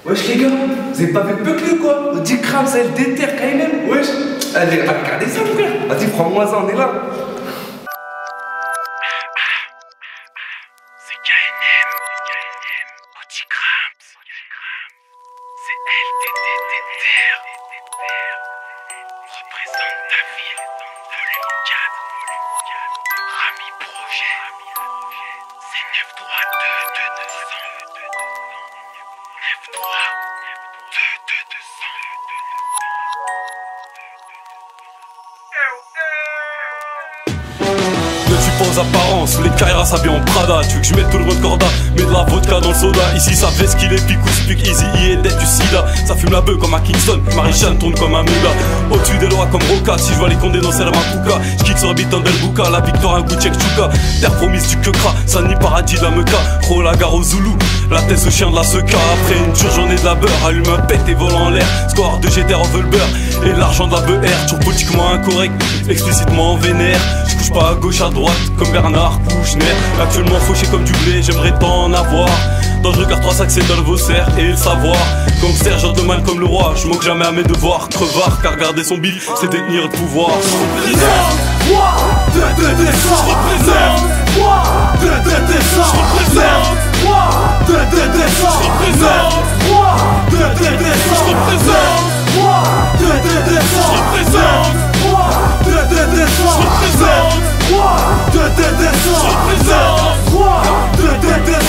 Wesh les gars, vous avez pas vu Buckley quoi? On dit crame, ça elle déterre quand même. Wesh, allez, regardez ça mon frère. Vas-y, prends-moi ça, on est là. C'est KNM, Oti Cramps, c'est LTTTR, représente ta ville, volume 4, Rami Projet, c'est 9322200, 9322200. Ne suis pas aux apparences, les Kairas s'habillent en Prada. Tu veux que je mette tout le corda, mets de la vodka dans le soda. Ici ça fait ce qu'il est, picou, speak easy, et dead du sida. Ça fume la beuh comme à Kingston, Marie-Jeanne tourne comme un muga. Au-dessus des lois comme Roca, si je vois les condés dans celle Makuka. J'kick sur Biton del Buka, la victoire un goût check chuka. Terre promise du quecra, Sani paradis de la Mecca. Trop la gare au Zoulou, la tête au chien de la Seca. Après une dure journée de labeur, allume un pet et vole en l'air. Score de GTR en beurre et l'argent de la BR. Toujours politiquement incorrect, explicitement vénère. Je couche pas à gauche à droite comme Bernard Kouchner. Actuellement fauché comme du blé, j'aimerais t'en avoir. Dangereux car 3 sacs c'est dans le Vaussaire et le savoir. Comme Serge de mal comme le roi, je manque jamais à mes devoirs. Crevard car garder son bif c'est détenir le pouvoir. Je représente, je représente, je représente, je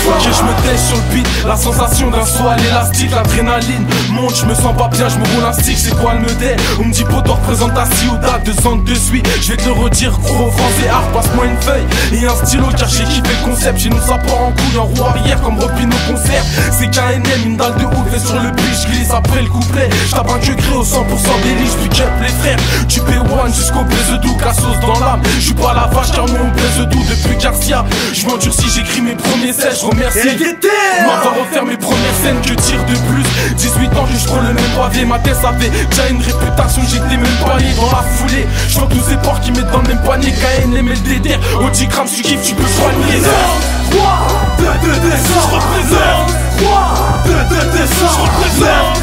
Ok, je me tèche sur le beat, la sensation d'un saut à l'élastique, l'adrénaline monte, je me sens pas bien, je me roule un stick, c'est quoi le meudé? On me dit poto représente ta ciudad, 2 ans de suite, je vais te le redire, gros français art, passe-moi une feuille et un stylo car j'ai kiffé le concept, chez nous ça part en couille, en roue arrière comme repli nos concerts, c'est KNM, une dalle de ouf, et sur le beat, je glisse après le couplet, j'tape un queue gré au 100% délit, je pick up les frères, tu P1 jusqu'au blaze doux, la sauce dans l'âme, je suis pas la vache car nous on blaze doux depuis Garcia, je m'endurcis, j'écris mes premiers sèches, je remercie m'avoir refaire mes premières scènes que tire de plus 18 ans que je prends le même pavé, ma tête ça fait déjà une réputation, j'étais même pas allé dans la foulée, je sens tous ces porcs qui mettent dans le même panier, KNM et le DDR, Oti Cramps tu kiffes, tu peux soigner. représente, je représente,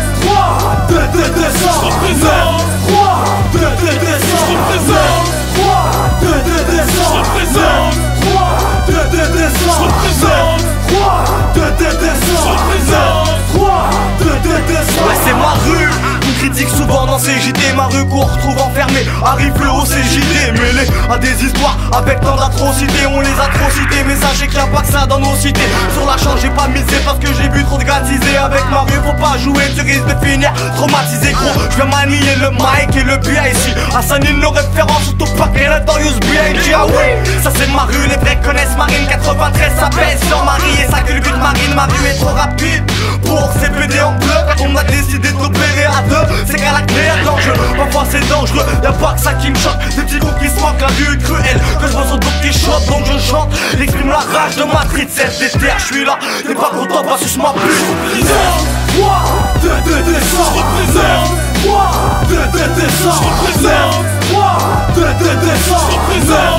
Ouais, c'est ma rue, on critique souvent dans ces JT. Ma rue qu'on retrouve enfermée, arrive le haut CJD. Mêlé à des histoires avec tant d'atrocités. On les atrocités, mais sachez qu'il n'y a pas que ça dans nos cités. Sur la chance j'ai pas misé parce que j'ai vu trop de grattisés. Avec ma rue faut pas jouer, tu risques de finir traumatisé gros. Je vais manier le mic et le B.I.C. Assanine nos références, surtout pas qu'elle Notorious B.I.G. Ah oui, ça c'est ma rue, les vrais connaissent Marine 93, ça pèse sur Marie. Et ça que le but Marine, ma rue est trop rapide pour CPD en bleu. On a décidé de l'opérer à deux, c'est qu'à la clé à l'enjeu. Parfois c'est dangereux, y'a pas que ça qui me choque. Des petits groupes qui se manquent, la vue est cruelle. Que je ressens d'autres qui choquent, donc je chante. J'exprime la rage de ma trite, cette déterre, je suis là. T'es pas content parce que je m'appuie. je représente, je représente, je représente, je représente.